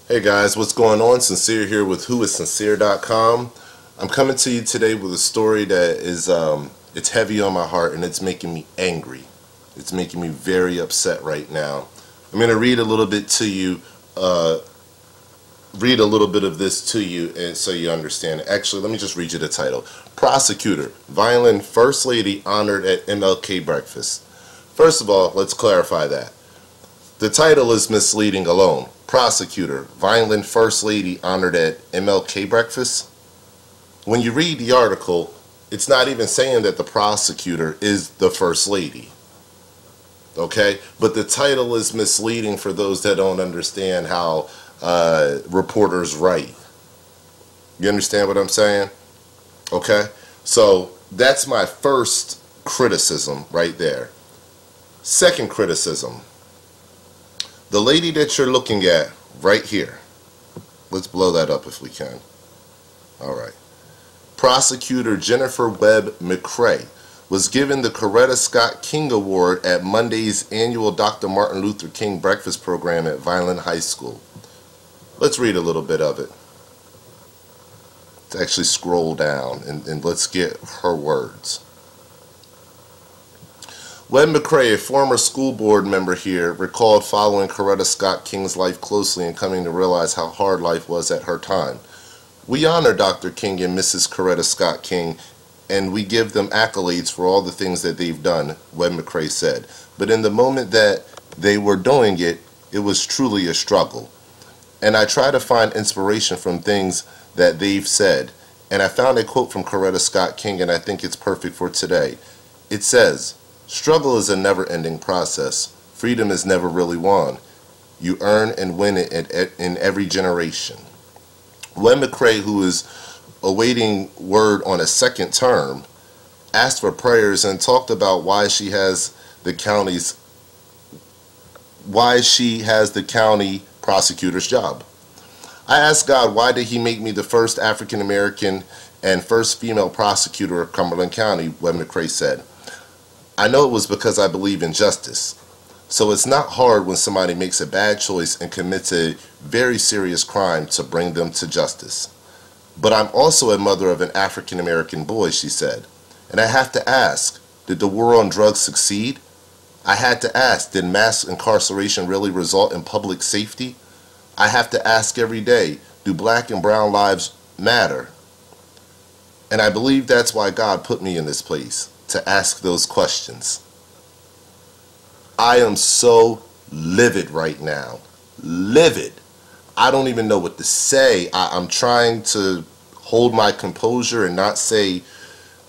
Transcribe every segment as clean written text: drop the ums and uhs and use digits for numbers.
Hey guys, what's going on? Sincere here with whoissincere.com. I'm coming to you today with a story that is it's heavy on my heart and it's making me angry. It's making me very upset right now. I'm going to read a little bit to you, read a little bit of this to you and so you understand. Actually, let me just read you the title. Prosecutor, violent First Lady honored at MLK breakfast. First of all, let's clarify that. The title is misleading alone. Prosecutor, violent First Lady honored at MLK breakfast. When you read the article, it's not even saying that the prosecutor is the First Lady. Okay? But the title is misleading for those that don't understand how reporters write. You understand what I'm saying? Okay? So that's my first criticism right there. Second criticism. The lady that you're looking at right here, let's blow that up if we can. Alright. Prosecutor Jennifer Webb-McRae was given the Coretta Scott King Award at Monday's annual Dr. Martin Luther King breakfast program at Vineland High School. Let's read a little bit of it. Let's actually scroll down and let's get her words. Webb-McRae, a former school board member here, recalled following Coretta Scott King's life closely and coming to realize how hard life was at her time. We honor Dr. King and Mrs. Coretta Scott King, and we give them accolades for all the things that they've done, Webb-McRae said. But in the moment that they were doing it, it was truly a struggle. And I try to find inspiration from things that they've said. And I found a quote from Coretta Scott King, and I think it's perfect for today. It says, "Struggle is a never-ending process. Freedom is never really won. You earn and win it in every generation." Webb-McRae, who is awaiting word on a second term, asked for prayers and talked about why she has the county prosecutor's job. I asked God, why did he make me the first African American and first female prosecutor of Cumberland County, Webb-McRae said. I know it was because I believe in justice. So it's not hard when somebody makes a bad choice and commits a very serious crime to bring them to justice. But I'm also a mother of an African American boy, she said. And I have to ask, did the war on drugs succeed? I had to ask, did mass incarceration really result in public safety? I have to ask every day, do black and brown lives matter? And I believe that's why God put me in this place, to ask those questions. I am so livid right now. Livid. I don't even know what to say. I'm trying to hold my composure and not say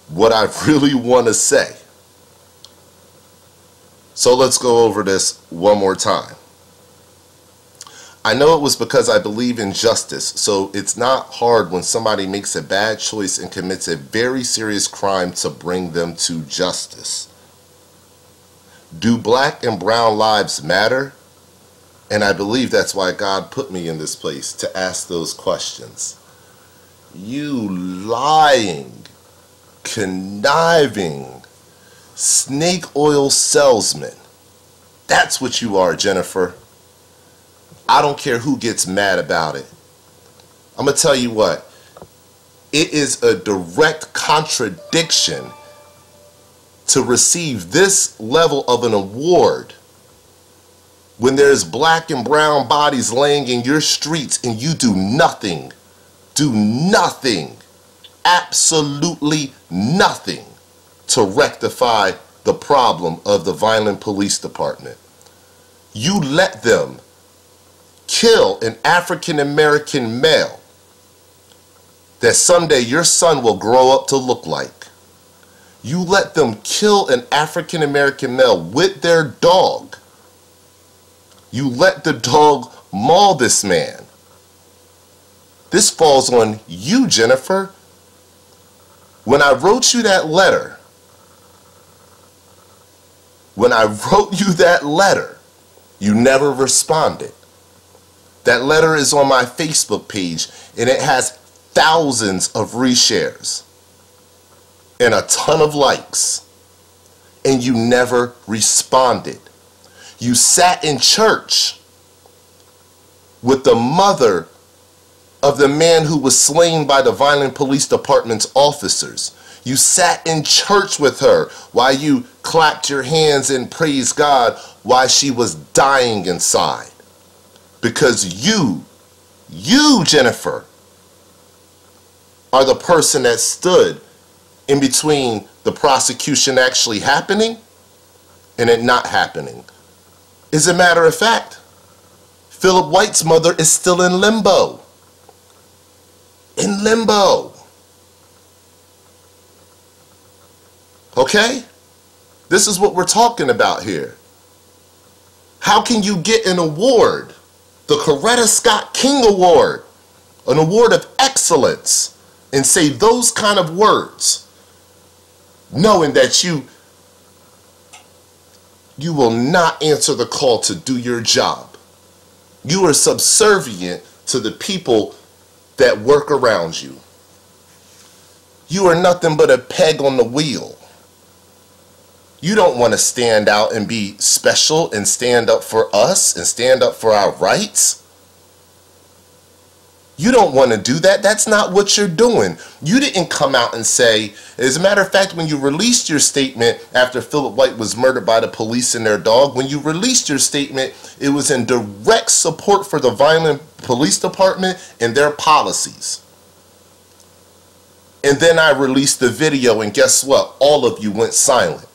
what I really want to say. So let's go over this one more time. I know it was because I believe in justice, so it's not hard when somebody makes a bad choice and commits a very serious crime to bring them to justice. Do black and brown lives matter? And I believe that's why God put me in this place, to ask those questions. You lying, conniving, snake oil salesman. That's what you are, Jennifer. I don't care who gets mad about it. I'm going to tell you what. It is a direct contradiction to receive this level of an award when there's black and brown bodies laying in your streets and you do nothing. Do nothing. Absolutely nothing to rectify the problem of the violent police department. You let them kill an African American male that someday your son will grow up to look like. You let them kill an African American male with their dog. You let the dog maul this man. This falls on you, Jennifer. When I wrote you that letter, you never responded. That letter is on my Facebook page and it has thousands of reshares and a ton of likes, and you never responded. You sat in church with the mother of the man who was slain by the Violent Police Department's officers. You sat in church with her while you clapped your hands and praised God while she was dying inside. Because you, Jennifer, are the person that stood in between the prosecution actually happening and it not happening. As a matter of fact, Phillip White's mother is still in limbo. In limbo. Okay? This is what we're talking about here. How can you get an award, the Coretta Scott King Award, an award of excellence, and say those kind of words, knowing that you will not answer the call to do your job? You are subservient to the people that work around you. You are nothing but a peg on the wheel. You don't want to stand out and be special and stand up for us and stand up for our rights. You don't want to do that. That's not what you're doing. You didn't come out and say, as a matter of fact, when you released your statement after Phillip White was murdered by the police and their dog, when you released your statement, it was in direct support for the Violent Police Department and their policies. And then I released the video, and guess what? All of you went silent.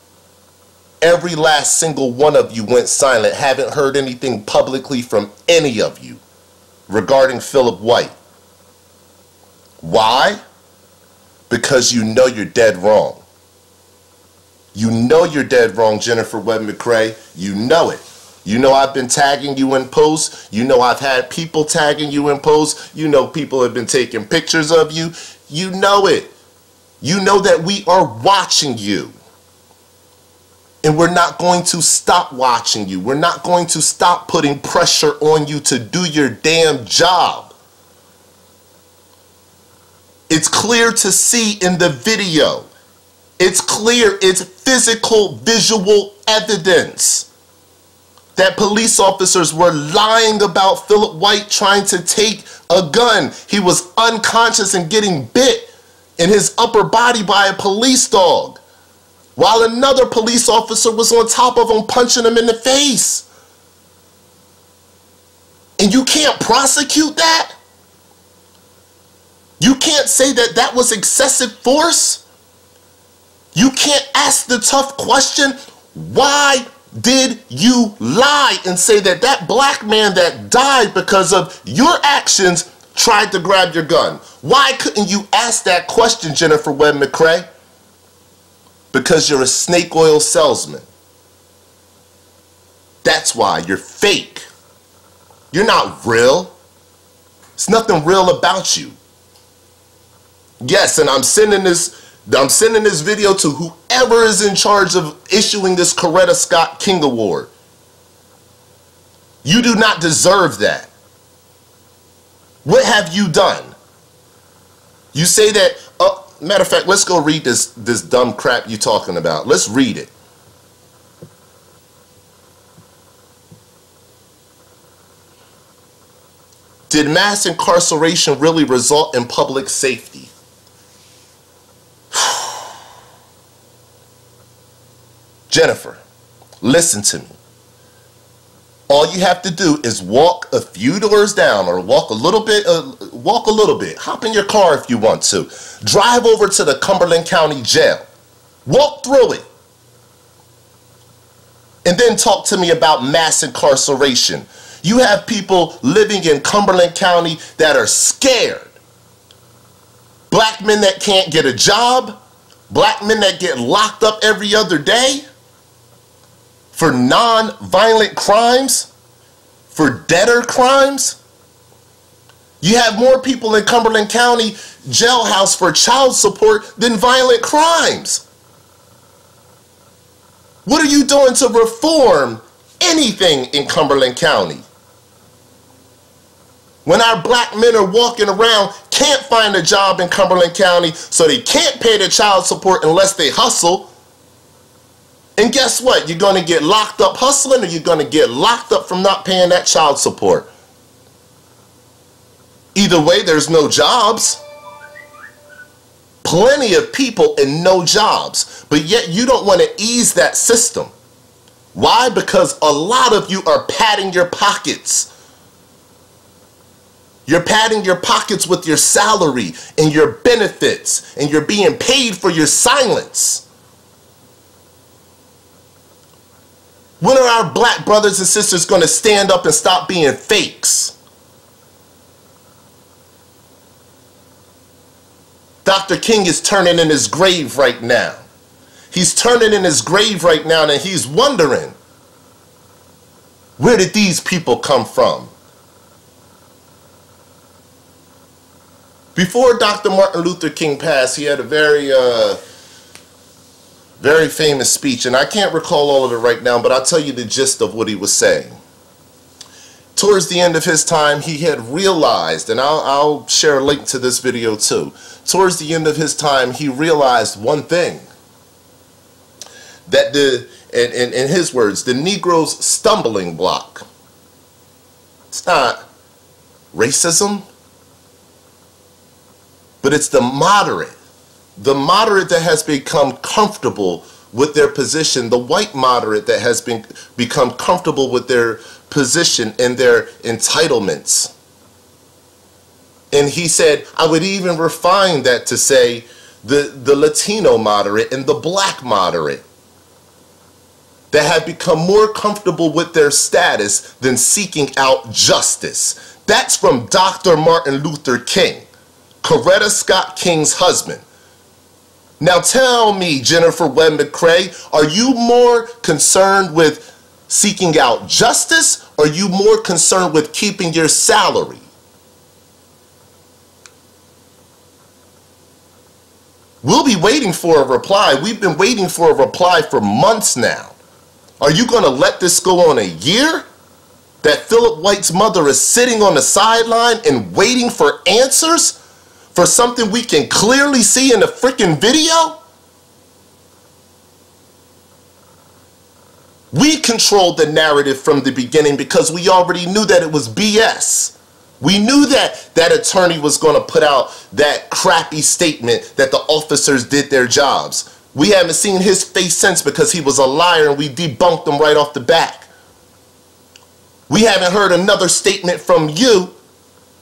Every last single one of you went silent. Haven't heard anything publicly from any of you regarding Phillip White. Why? Because you know you're dead wrong. You know you're dead wrong, Jennifer Webb-McRae. You know it. You know I've been tagging you in posts. You know I've had people tagging you in posts. You know people have been taking pictures of you. You know it. You know that we are watching you. And we're not going to stop watching you. We're not going to stop putting pressure on you to do your damn job. It's clear to see in the video. It's clear, it's physical, visual evidence that police officers were lying about Phillip White trying to take a gun. He was unconscious and getting bit in his upper body by a police dog, while another police officer was on top of him punching him in the face. And you can't prosecute that? You can't say that that was excessive force? You can't ask the tough question, why did you lie and say that that black man that died because of your actions tried to grab your gun? Why couldn't you ask that question, Jennifer Webb-McRae? Because you're a snake oil salesman. That's why. You're fake. You're not real. There's nothing real about you. Yes, and I'm sending this video to whoever is in charge of issuing this Coretta Scott King Award. You do not deserve that. What have you done? You say that, matter of fact, let's go read this dumb crap you're talking about. Let's read it. Did mass incarceration really result in public safety? Jennifer, listen to me. All you have to do is walk a few doors down, or walk a little bit, hop in your car if you want to. Drive over to the Cumberland County Jail. Walk through it. And then talk to me about mass incarceration. You have people living in Cumberland County that are scared. Black men that can't get a job. Black men that get locked up every other day for non-violent crimes, for debtor crimes. You have more people in Cumberland County jailhouse for child support than violent crimes. What are you doing to reform anything in Cumberland County? When our black men are walking around, can't find a job in Cumberland County, so they can't pay the child support unless they hustle. And guess what? You're going to get locked up hustling, or you're going to get locked up from not paying that child support. Either way, there's no jobs. Plenty of people and no jobs. But yet you don't want to ease that system. Why? Because a lot of you are padding your pockets. You're padding your pockets with your salary and your benefits, and you're being paid for your silence. When are our black brothers and sisters going to stand up and stop being fakes? Dr. King is turning in his grave right now. He's turning in his grave right now, and he's wondering, where did these people come from? Before Dr. Martin Luther King passed, he had a very famous speech, and I can't recall all of it right now, but I'll tell you the gist of what he was saying. Towards the end of his time, he had realized, and I'll share a link to this video too. Towards the end of his time, he realized one thing. That in his words, the Negro's stumbling block, it's not racism, but it's the moderate that has become comfortable with their position, the white moderate that has become comfortable with their position and their entitlements. And he said, I would even refine that to say the Latino moderate and the black moderate that have become more comfortable with their status than seeking out justice. That's from Dr. Martin Luther King, Coretta Scott King's husband. Now tell me, Jennifer Webb-McRae, are you more concerned with seeking out justice, or are you more concerned with keeping your salary? We'll be waiting for a reply. We've been waiting for a reply for months now. Are you going to let this go on a year? That Phillip White's mother is sitting on the sideline and waiting for answers for something we can clearly see in the freaking video? We controlled the narrative from the beginning because we already knew that it was BS. We knew that that attorney was going to put out that crappy statement that the officers did their jobs. We haven't seen his face since because he was a liar and we debunked him right off the bat. We haven't heard another statement from you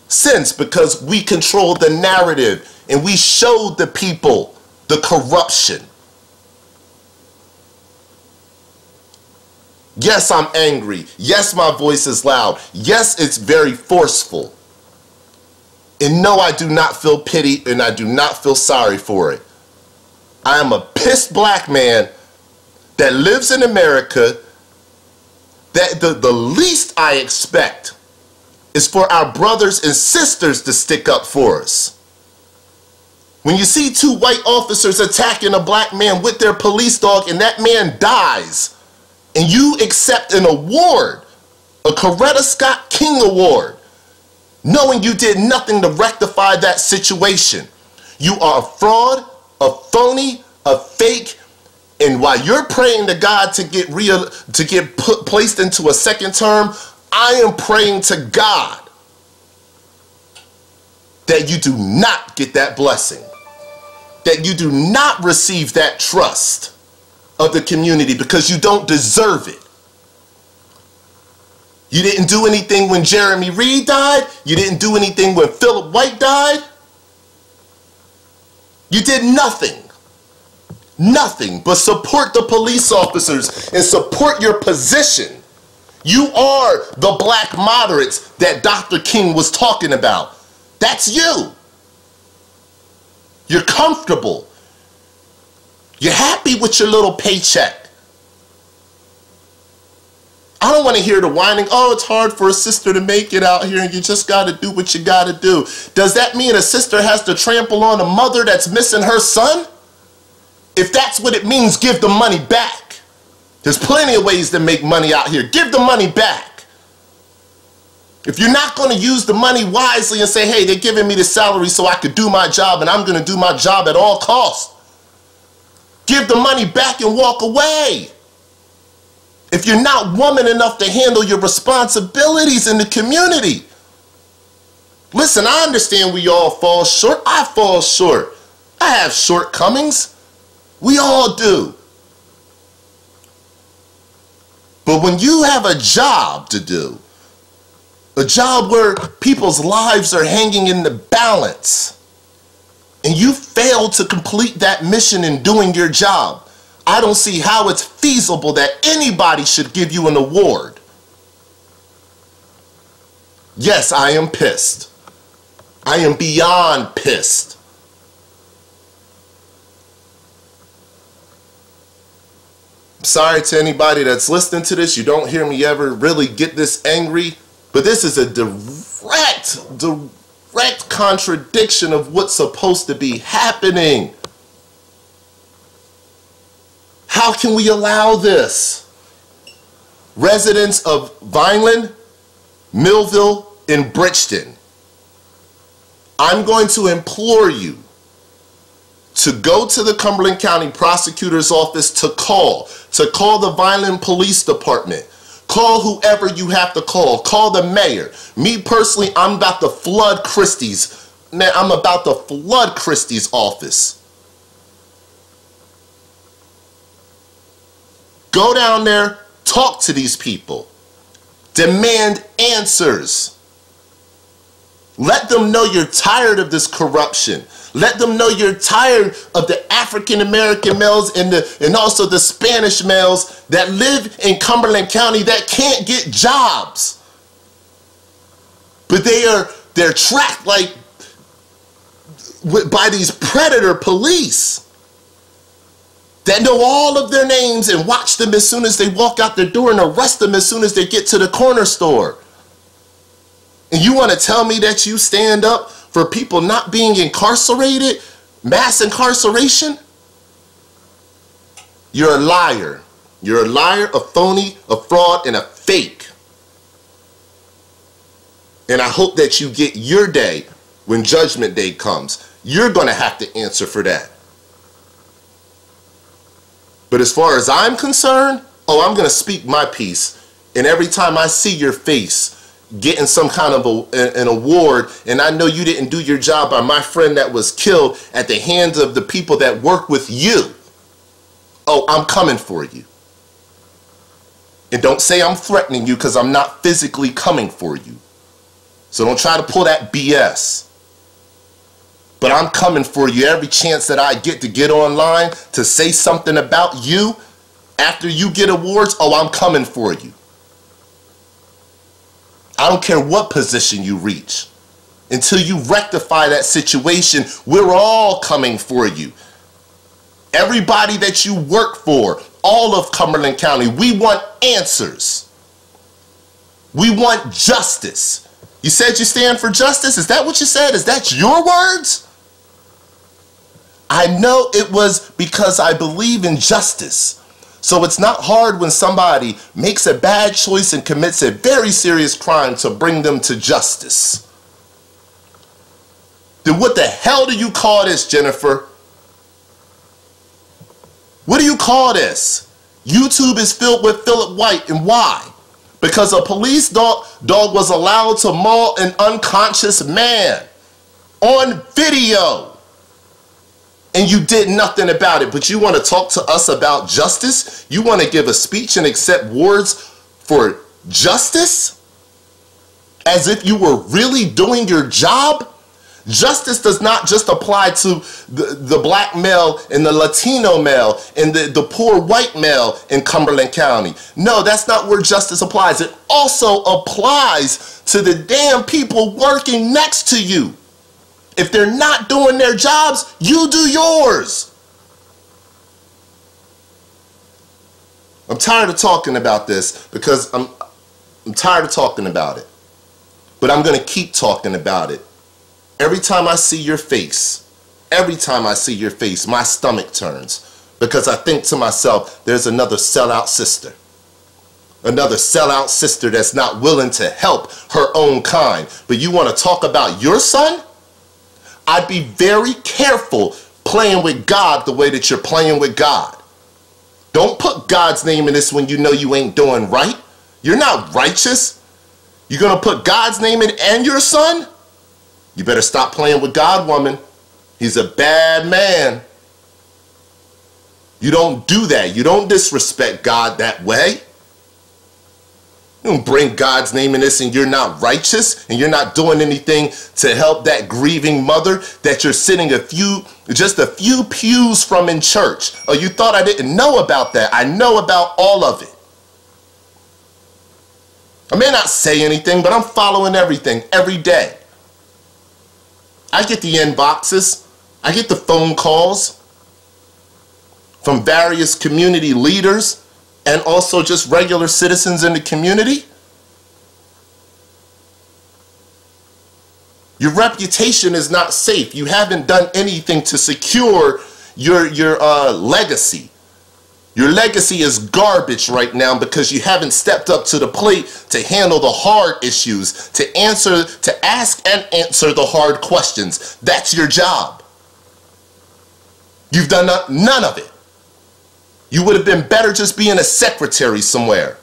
since because we controlled the narrative and we showed the people the corruption. Yes, I'm angry. Yes, my voice is loud. Yes, it's very forceful. And no, I do not feel pity and I do not feel sorry for it. I am a pissed black man that lives in America, that the least I expect is for our brothers and sisters to stick up for us. When you see two white officers attacking a black man with their police dog and that man dies, and you accept an award, a Coretta Scott King award, knowing you did nothing to rectify that situation, you are a fraud, a phony, a fake, and while you're praying to God to get placed into a second term, I am praying to God that you do not get that blessing, that you do not receive that trust of the community because you don't deserve it. You didn't do anything when Jeremy Reed died. You didn't do anything when Phillip White died. You did nothing. Nothing but support the police officers and support your position. You are the black moderates that Dr. King was talking about. That's you. You're comfortable. You're happy with your little paycheck. I don't want to hear the whining, oh, it's hard for a sister to make it out here and you just got to do what you got to do. Does that mean a sister has to trample on a mother that's missing her son? If that's what it means, give the money back. There's plenty of ways to make money out here. Give the money back. If you're not going to use the money wisely and say, hey, they're giving me the salary so I could do my job and I'm going to do my job at all costs, give the money back and walk away. If you're not woman enough to handle your responsibilities in the community, Listen, I understand we all fall short. I fall short. I have shortcomings. We all do. But when you have a job to do, a job where people's lives are hanging in the balance, and you fail to complete that mission in doing your job, I don't see how it's feasible that anybody should give you an award. Yes, I am pissed. I am beyond pissed. I'm sorry to anybody that's listening to this. You don't hear me ever really get this angry, but this is a direct contradiction of what's supposed to be happening. How can we allow this? Residents of Vineland, Millville, and Bridgeton, I'm going to implore you to go to the Cumberland County Prosecutor's office to call the Vineland Police Department. Call whoever you have to call. Call the mayor. Me personally, I'm about to flood Christie's. Man, I'm about to flood Christie's office. Go down there, talk to these people. Demand answers. Let them know you're tired of this corruption. Let them know you're tired of the African American males and also the Spanish males that live in Cumberland County that can't get jobs. But they're tracked like by these predator police that know all of their names and watch them as soon as they walk out their door and arrest them as soon as they get to the corner store. And you want to tell me that you stand up for people not being incarcerated? Mass incarceration? You're a liar. You're a liar, a phony, a fraud, and a fake. And I hope that you get your day when Judgment Day comes. You're going to have to answer for that. But as far as I'm concerned, I'm going to speak my piece. And every time I see your face getting some kind of an award, and I know you didn't do your job by my friend that was killed at the hands of the people that work with you, I'm coming for you. And don't say I'm threatening you, because I'm not physically coming for you. So don't try to pull that BS. But I'm coming for you every chance that I get to get online to say something about you after you get awards. I'm coming for you. I don't care what position you reach. Until you rectify that situation, we're all coming for you. Everybody that you work for, all of Cumberland County, we want answers. We want justice. You said you stand for justice? Is that what you said? Is that your words? I know it was because I believe in justice. So it's not hard when somebody makes a bad choice and commits a very serious crime to bring them to justice. Then what the hell do you call this, Jennifer? What do you call this? YouTube is filled with Phillip White, and why? Because a police dog was allowed to maul an unconscious man on video. And you did nothing about it. But you want to talk to us about justice? You want to give a speech and accept words for justice? As if you were really doing your job? Justice does not just apply to the black male and the Latino male and the poor white male in Cumberland County. No, that's not where justice applies. It also applies to the damn people working next to you. If they're not doing their jobs, you do yours. I'm tired of talking about this because I'm tired of talking about it. But I'm going to keep talking about it. Every time I see your face, my stomach turns. Because I think to myself, there's another sellout sister. Another sellout sister that's not willing to help her own kind. But you want to talk about your son? I'd be very careful playing with God the way that you're playing with God. Don't put God's name in this when you know you ain't doing right. You're not righteous. You're going to put God's name in and your son? You better stop playing with God, woman. He's a bad man. You don't do that. You don't disrespect God that way. You don't bring God's name in this and you're not righteous and you're not doing anything to help that grieving mother that you're sitting just a few pews from in church. Oh, you thought I didn't know about that? I know about all of it. I may not say anything, but I'm following everything every day. I get the inboxes. I get the phone calls from various community leaders and also just regular citizens in the community. Your reputation is not safe. You haven't done anything to secure your legacy. Your legacy is garbage right now because you haven't stepped up to the plate to handle the hard issues, to ask and answer the hard questions. That's your job. You've done none of it. You would have been better just being a secretary somewhere.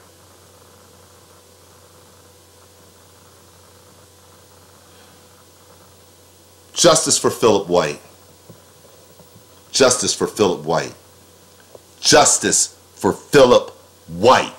Justice for Phillip White. Justice for Phillip White. Justice for Phillip White.